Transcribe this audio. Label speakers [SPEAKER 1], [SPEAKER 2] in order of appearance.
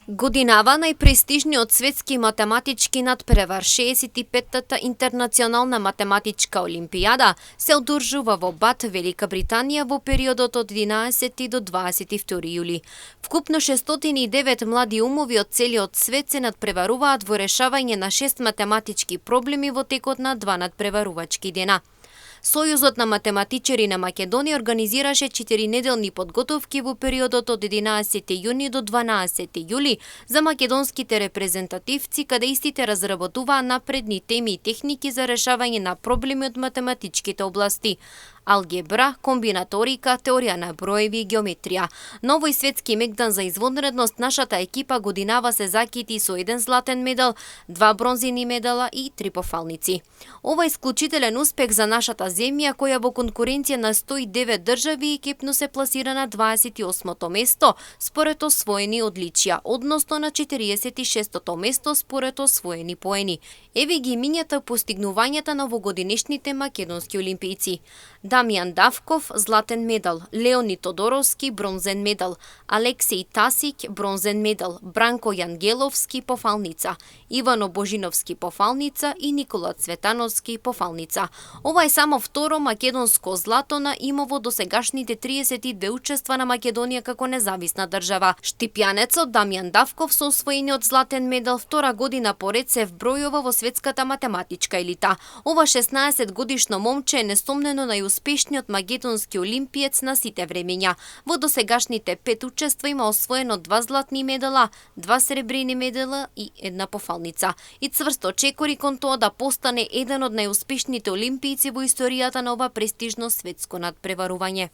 [SPEAKER 1] Годинава најпрестижниот светски математички надпревар 65-та интернационална математичка олимпијада се одржува во Бат, Велика Британија во периодот од 11 до 22 јули. Вкупно 609 млади умови од целиот свет се надпреваруваат во решавање на 6 математички проблеми во текот на 2 надпреварувачки дена. Сојузот на математичари на Македонија организираше 4-неделни подготовки во периодот од 11 јуни до 12 јули за македонските репрезентативци, каде истите разработуваа напредни теми и техники за решавање на проблеми од математичките области: алгебра, комбинаторика, теорија на броеви и геометрија. На овој светски мегдан за извонредност нашата екипа годинава се закити со 1 златен медал, 2 бронзени медала и 3 пофалници. Ова е исклучителен успех за нашата земја, која во конкуренција на 109 држави екипно се пласира на 28-то место според освоени одличија, односно на 46-то место според освоени поени. Еве ги минјата постигнувањата на овогодинешните македонски олимпијци. Дамјан Давков – златен медал, Леонид Тодоровски – бронзен медал, Алексеј Тасик – бронзен медал, Бранко Јангеловски – пофалница, Ивано Божиновски – пофалница и Никола Цветановски – пофалница. Ова е само второ македонско злато на имово досегашните 32 учества на Македонија како независна држава. Штипјанецот Дамјан Давков со освоениот златен медал втора година поред се вбројува во светската математичка елита. Ова 16 годишно момче е несомнено најуспешниот македонски олимпиец на сите времења. Во досегашните 5 учества има освоено 2 златни медала, 2 сребрени медала и 1 пофалница. И цврсто чекори кон тоа да постане еден од најуспешните олимпијци во историјата на ова престижно светско надпреварување.